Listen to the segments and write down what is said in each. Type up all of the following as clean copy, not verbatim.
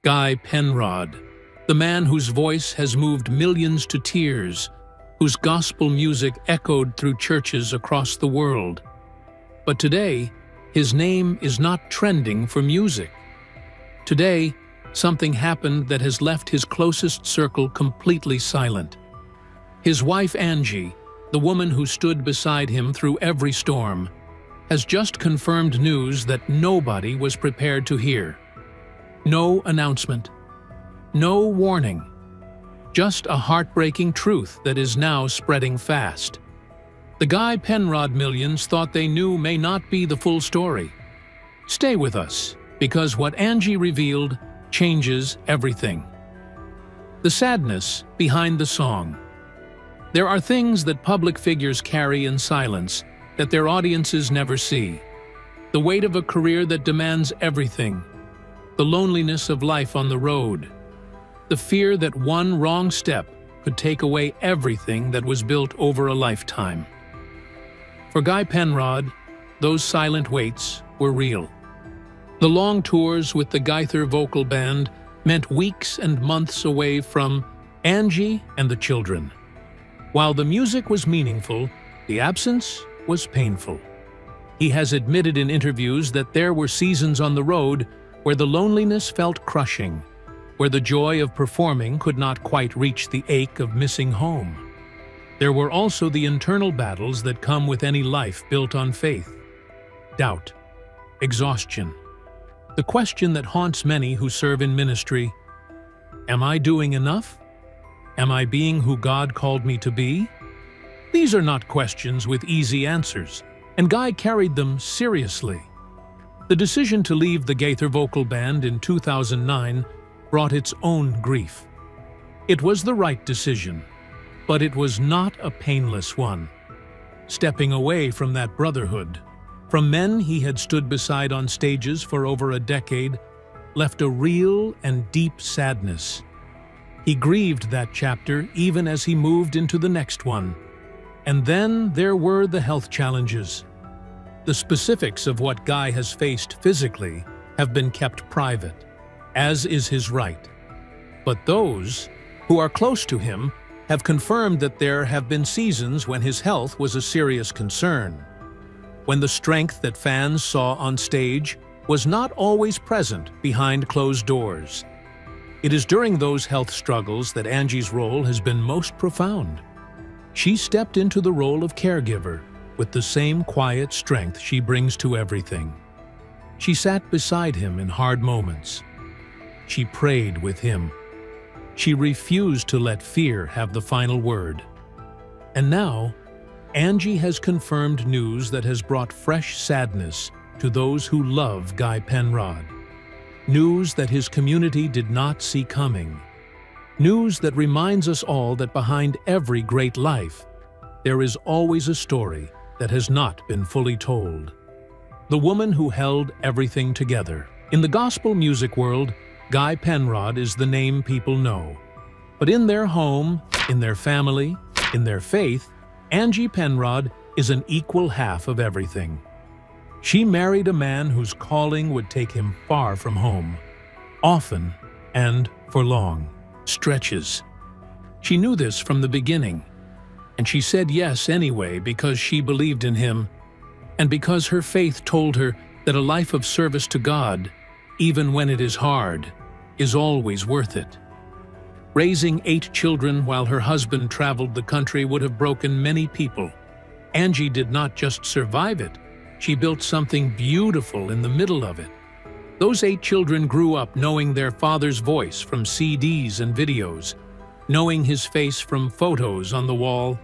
Guy Penrod, the man whose voice has moved millions to tears, whose gospel music echoed through churches across the world. But today, his name is not trending for music. Today, something happened that has left his closest circle completely silent. His wife Angie, the woman who stood beside him through every storm, has just confirmed news that nobody was prepared to hear. No announcement, no warning, just a heartbreaking truth that is now spreading fast. The Guy Penrod millions thought they knew may not be the full story. Stay with us, because what Angie revealed changes everything. The sadness behind the song. There are things that public figures carry in silence that their audiences never see. The weight of a career that demands everything. The loneliness of life on the road. The fear that one wrong step could take away everything that was built over a lifetime. For Guy Penrod, those silent waits were real. The long tours with the Gaither vocal band meant weeks and months away from Angie and the children. While the music was meaningful, the absence was painful. He has admitted in interviews that there were seasons on the road where the loneliness felt crushing, where the joy of performing could not quite reach the ache of missing home. There were also the internal battles that come with any life built on faith. Doubt, exhaustion. The question that haunts many who serve in ministry: am I doing enough? Am I being who God called me to be? These are not questions with easy answers, and Guy carried them seriously. The decision to leave the Gaither vocal band in 2009 brought its own grief. It was the right decision, but it was not a painless one. Stepping away from that brotherhood, from men he had stood beside on stages for over a decade, left a real and deep sadness. He grieved that chapter even as he moved into the next one. And then there were the health challenges. The specifics of what Guy has faced physically have been kept private, as is his right. But those who are close to him have confirmed that there have been seasons when his health was a serious concern, when the strength that fans saw on stage was not always present behind closed doors. It is during those health struggles that Angie's role has been most profound. She stepped into the role of caregiver with the same quiet strength she brings to everything. She sat beside him in hard moments. She prayed with him. She refused to let fear have the final word. And now, Angie has confirmed news that has brought fresh sadness to those who love Guy Penrod. News that his community did not see coming. News that reminds us all that behind every great life, there is always a story that has not been fully told. The woman who held everything together. In the gospel music world, Guy Penrod is the name people know. But in their home, in their family, in their faith, Angie Penrod is an equal half of everything. She married a man whose calling would take him far from home, often and for long stretches. She knew this from the beginning, and she said yes anyway because she believed in him, and because her faith told her that a life of service to God, even when it is hard, is always worth it. Raising 8 children while her husband traveled the country would have broken many people. Angie did not just survive it, she built something beautiful in the middle of it. Those 8 children grew up knowing their father's voice from CDs and videos, knowing his face from photos on the wall,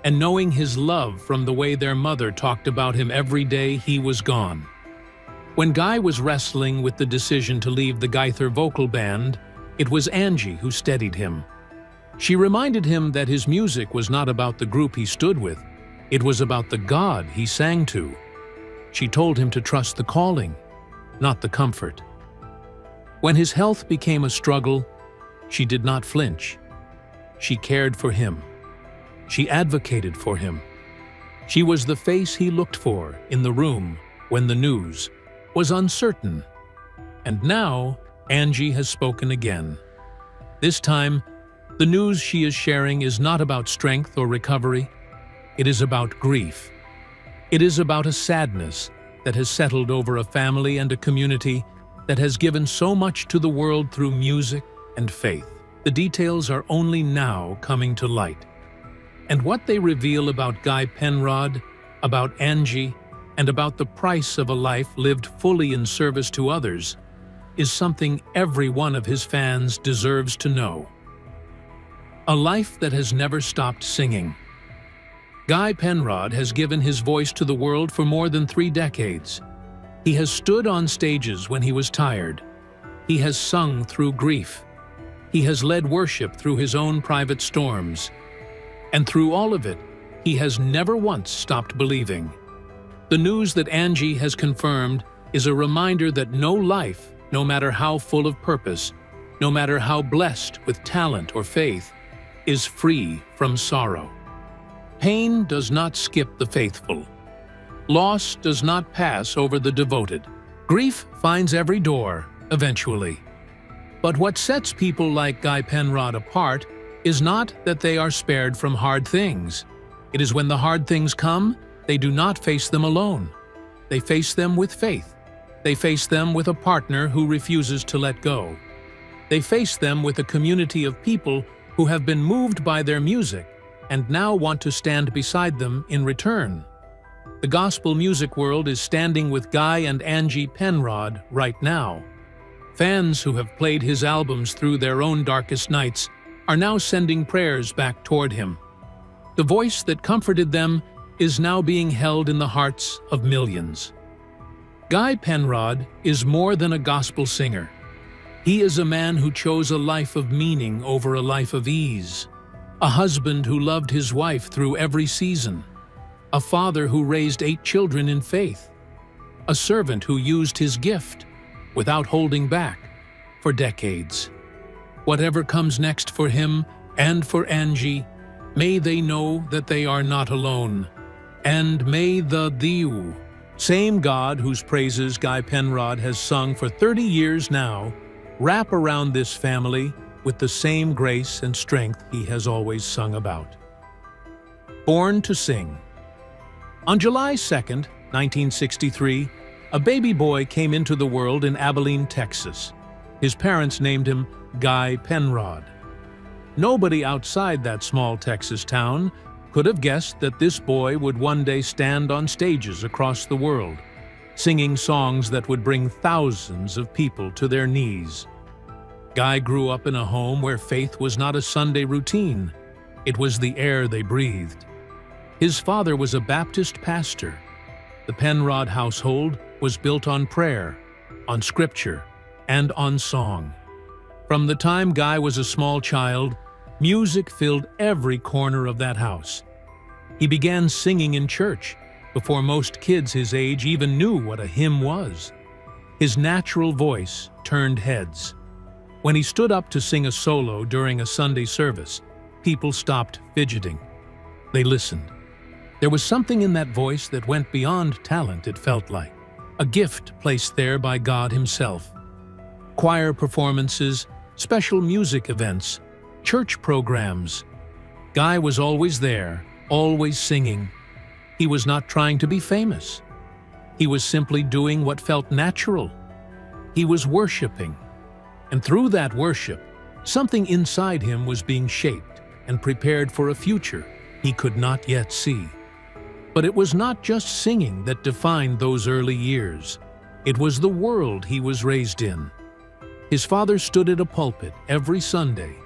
and knowing his love from the way their mother talked about him every day he was gone. When Guy was wrestling with the decision to leave the Gaither vocal band, it was Angie who steadied him. She reminded him that his music was not about the group he stood with, it was about the God he sang to. She told him to trust the calling, not the comfort. When his health became a struggle, she did not flinch. She cared for him. She advocated for him. She was the face he looked for in the room when the news was uncertain. And now, Angie has spoken again. This time, the news she is sharing is not about strength or recovery. It is about grief. It is about a sadness that has settled over a family and a community that has given so much to the world through music and faith. The details are only now coming to light. And what they reveal about Guy Penrod, about Angie, and about the price of a life lived fully in service to others is something every one of his fans deserves to know. A life that has never stopped singing. Guy Penrod has given his voice to the world for more than 3 decades. He has stood on stages when he was tired. He has sung through grief. He has led worship through his own private storms. And through all of it, he has never once stopped believing. The news that Angie has confirmed is a reminder that no life, no matter how full of purpose, no matter how blessed with talent or faith, is free from sorrow. Pain does not skip the faithful. Loss does not pass over the devoted. Grief finds every door, eventually. But what sets people like Guy Penrod apart is not that they are spared from hard things. It is when the hard things come, they do not face them alone. They face them with faith. They face them with a partner who refuses to let go. They face them with a community of people who have been moved by their music and now want to stand beside them in return. The gospel music world is standing with Guy and Angie Penrod right now. Fans who have played his albums through their own darkest nights are now sending prayers back toward him. The voice that comforted them is now being held in the hearts of millions. Guy Penrod is more than a gospel singer. He is a man who chose a life of meaning over a life of ease, a husband who loved his wife through every season, a father who raised 8 children in faith, a servant who used his gift without holding back for decades. Whatever comes next for him and for Angie, may they know that they are not alone. And may the same God whose praises Guy Penrod has sung for 30 years now wrap around this family with the same grace and strength he has always sung about. Born to sing. On July 2nd, 1963, a baby boy came into the world in Abilene, Texas. His parents named him Guy Penrod. Nobody outside that small Texas town could have guessed that this boy would one day stand on stages across the world, singing songs that would bring thousands of people to their knees. Guy grew up in a home where faith was not a Sunday routine. It was the air they breathed. His father was a Baptist pastor. The Penrod household was built on prayer, on scripture, and on song. From the time Guy was a small child, music filled every corner of that house. He began singing in church before most kids his age even knew what a hymn was. His natural voice turned heads. When he stood up to sing a solo during a Sunday service, people stopped fidgeting. They listened. There was something in that voice that went beyond talent, it felt like. A gift placed there by God himself. Choir performances, special music events, church programs. Guy was always there, always singing. He was not trying to be famous. He was simply doing what felt natural. He was worshiping. And through that worship, something inside him was being shaped and prepared for a future he could not yet see. But it was not just singing that defined those early years. It was the world he was raised in. His father stood at a pulpit every Sunday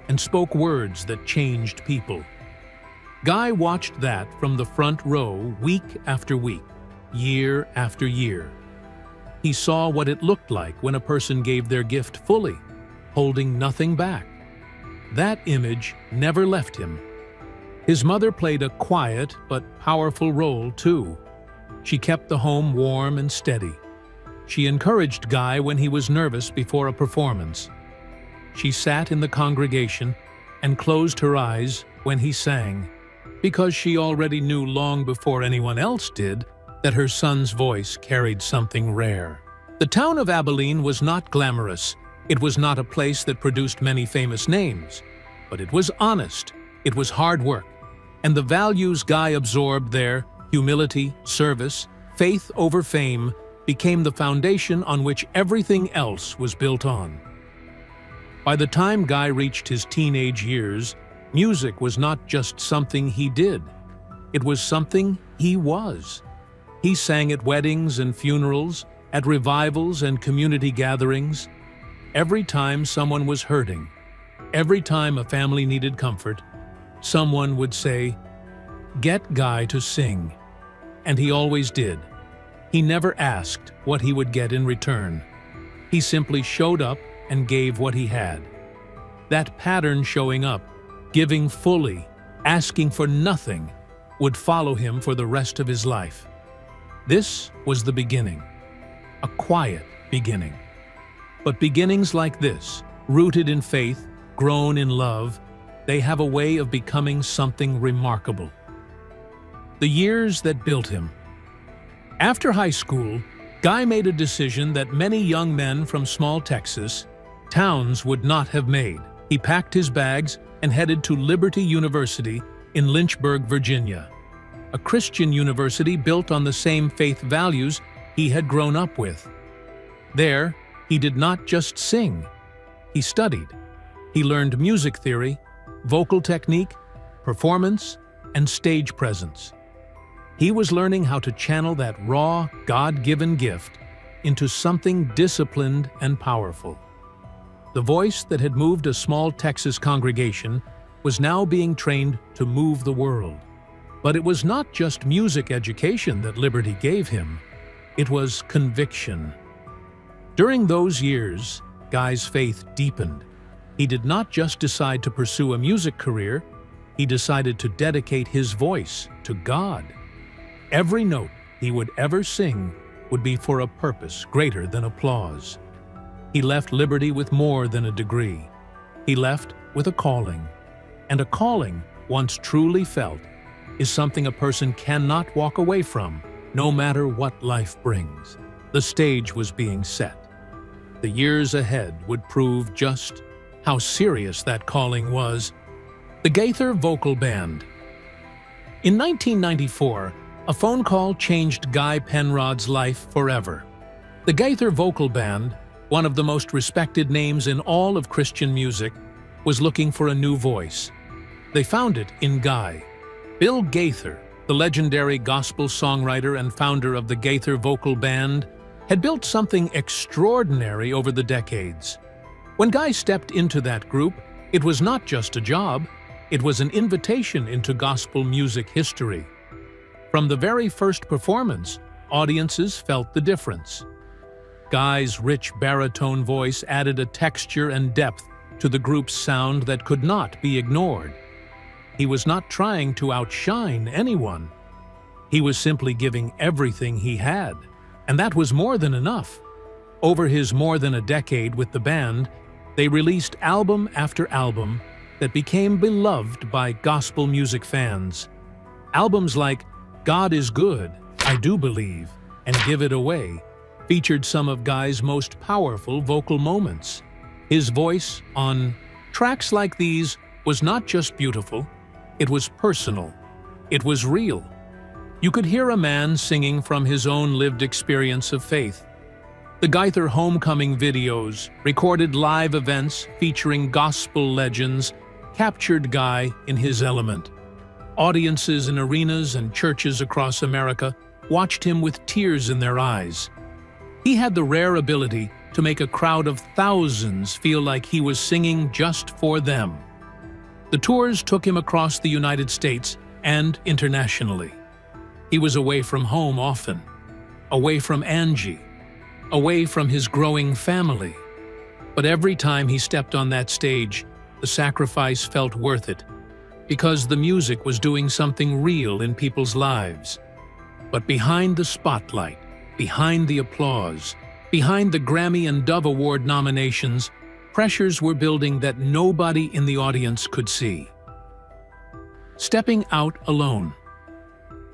and spoke words that changed people. Guy watched that from the front row week after week, year after year. He saw what it looked like when a person gave their gift fully, holding nothing back. That image never left him. His mother played a quiet but powerful role too. She kept the home warm and steady. She encouraged Guy when he was nervous before a performance. She sat in the congregation and closed her eyes when he sang, because she already knew long before anyone else did that her son's voice carried something rare. The town of Abilene was not glamorous, It was not a place that produced many famous names, but it was honest, it was hard work, and the values Guy absorbed there, humility, service, faith over fame, became the foundation on which everything else was built on. By the time Guy reached his teenage years, music was not just something he did, it was something he was. He sang at weddings and funerals, at revivals and community gatherings. Every time someone was hurting, every time a family needed comfort, someone would say, "Get Guy to sing." And he always did. He never asked what he would get in return. He simply showed up and gave what he had. That pattern, showing up, giving fully, asking for nothing, would follow him for the rest of his life. This was the beginning, a quiet beginning. But beginnings like this, rooted in faith, grown in love, they have a way of becoming something remarkable. The years that built him. After high school, Guy made a decision that many young men from small Texas towns would not have made. He packed his bags and headed to Liberty University in Lynchburg, Virginia, a Christian university built on the same faith values he had grown up with. There, he did not just sing. He studied. He learned music theory, vocal technique, performance, and stage presence. He was learning how to channel that raw, God-given gift into something disciplined and powerful. The voice that had moved a small Texas congregation was now being trained to move the world. But it was not just music education that Liberty gave him. It was conviction. During those years, Guy's faith deepened. He did not just decide to pursue a music career, he decided to dedicate his voice to God. Every note he would ever sing would be for a purpose greater than applause. He left Liberty with more than a degree. He left with a calling. And a calling, once truly felt, is something a person cannot walk away from, no matter what life brings. The stage was being set. The years ahead would prove just how serious that calling was. The Gaither Vocal Band. In 1994, a phone call changed Guy Penrod's life forever. The Gaither Vocal Band, one of the most respected names in all of Christian music, was looking for a new voice. They found it in Guy. Bill Gaither, the legendary gospel songwriter and founder of the Gaither Vocal Band, had built something extraordinary over the decades. When Guy stepped into that group, it was not just a job, it was an invitation into gospel music history. From the very first performance, audiences felt the difference. Guy's rich baritone voice added a texture and depth to the group's sound that could not be ignored. He was not trying to outshine anyone. He was simply giving everything he had, and that was more than enough. Over his more than a decade with the band, they released album after album that became beloved by gospel music fans. Albums like God is Good, I Do Believe, and Give It Away featured some of Guy's most powerful vocal moments. His voice on tracks like these was not just beautiful, it was personal. It was real. You could hear a man singing from his own lived experience of faith. The Gaither homecoming videos, recorded live events featuring gospel legends, captured Guy in his element. Audiences in arenas and churches across America watched him with tears in their eyes. He had the rare ability to make a crowd of thousands feel like he was singing just for them. The tours took him across the United States and internationally. He was away from home often, away from Angie, away from his growing family. But every time he stepped on that stage, the sacrifice felt worth it, because the music was doing something real in people's lives. But behind the spotlight, behind the applause, behind the Grammy and Dove Award nominations, pressures were building that nobody in the audience could see. Stepping out alone.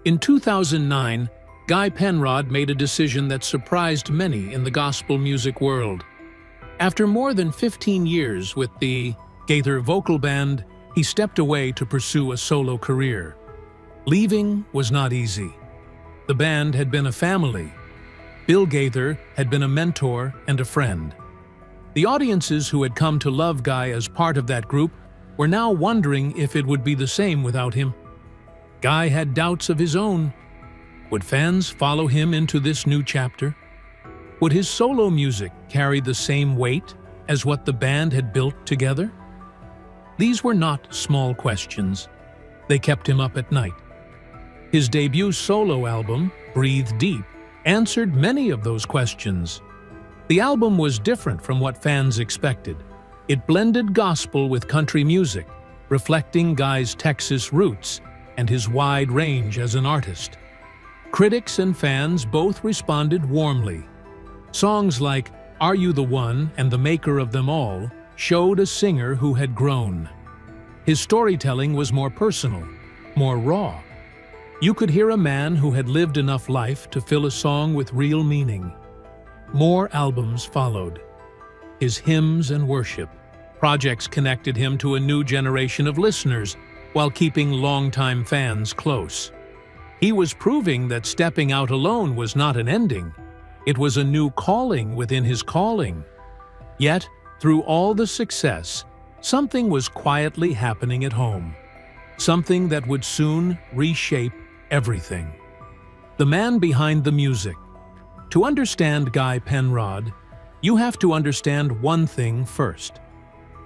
In 2009, Guy Penrod made a decision that surprised many in the gospel music world. After more than 15 years with the Gaither vocal band, he stepped away to pursue a solo career. Leaving was not easy. The band had been a family. Bill Gaither had been a mentor and a friend. The audiences who had come to love Guy as part of that group were now wondering if it would be the same without him. Guy had doubts of his own. Would fans follow him into this new chapter? Would his solo music carry the same weight as what the band had built together? These were not small questions. They kept him up at night. His debut solo album, Breathe Deep, answered many of those questions. The album was different from what fans expected. It blended gospel with country music, reflecting Guy's Texas roots and his wide range as an artist. Critics and fans both responded warmly. Songs like Are You the One and The Maker of Them All showed a singer who had grown. His storytelling was more personal, more raw. You could hear a man who had lived enough life to fill a song with real meaning. More albums followed. His hymns and worship projects connected him to a new generation of listeners while keeping longtime fans close. He was proving that stepping out alone was not an ending. It was a new calling within his calling. Yet, through all the success, something was quietly happening at home. Something that would soon reshape everything. The man behind the music. To understand Guy Penrod, you have to understand one thing first.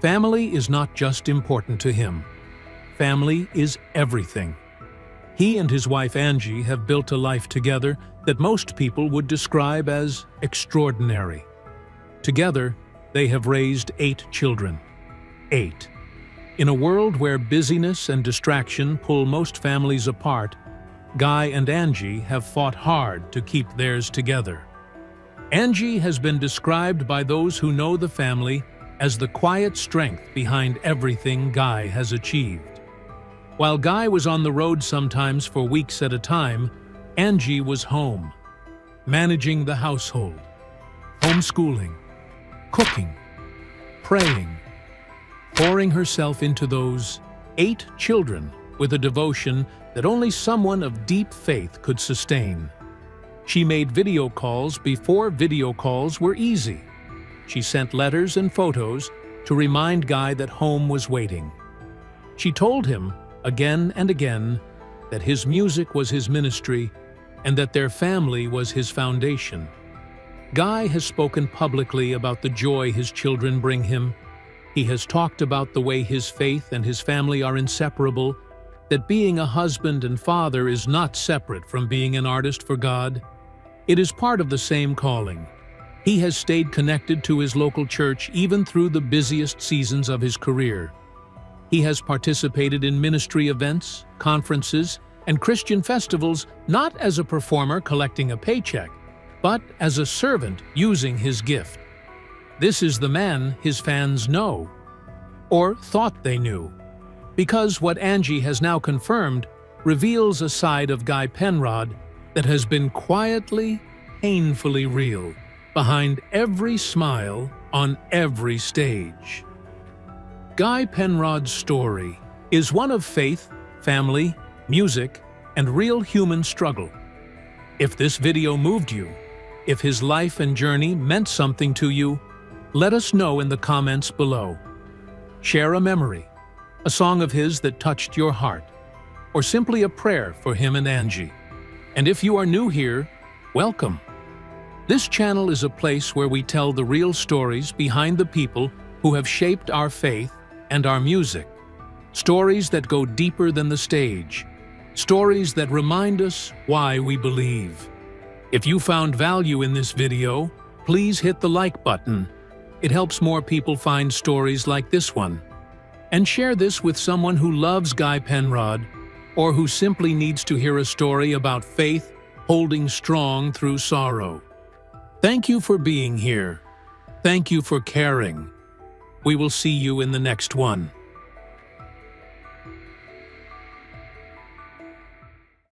Family is not just important to him. Family is everything. He and his wife Angie have built a life together that most people would describe as extraordinary. Together, they have raised 8 children. 8. In a world where busyness and distraction pull most families apart, Guy and Angie have fought hard to keep theirs together. Angie has been described by those who know the family as the quiet strength behind everything Guy has achieved. While Guy was on the road sometimes for weeks at a time, Angie was home, managing the household, homeschooling, cooking, praying, pouring herself into those 8 children with a devotion that only someone of deep faith could sustain. She made video calls before video calls were easy. She sent letters and photos to remind Guy that home was waiting. She told him again and again that his music was his ministry and that their family was his foundation. Guy has spoken publicly about the joy his children bring him. He has talked about the way his faith and his family are inseparable, that being a husband and father is not separate from being an artist for God. It is part of the same calling. He has stayed connected to his local church even through the busiest seasons of his career. He has participated in ministry events, conferences, and Christian festivals not as a performer collecting a paycheck, but as a servant using his gift. This is the man his fans know, or thought they knew, because what Angie has now confirmed reveals a side of Guy Penrod that has been quietly, painfully real, behind every smile on every stage. Guy Penrod's story is one of faith, family, music, and real human struggle. If this video moved you, if his life and journey meant something to you, let us know in the comments below. Share a memory, a song of his that touched your heart, or simply a prayer for him and Angie. And if you are new here, welcome. This channel is a place where we tell the real stories behind the people who have shaped our faith and our music. Stories that go deeper than the stage. Stories that remind us why we believe. If you found value in this video, please hit the like button. It helps more people find stories like this one. And share this with someone who loves Guy Penrod or who simply needs to hear a story about faith holding strong through sorrow. Thank you for being here. Thank you for caring. We will see you in the next one.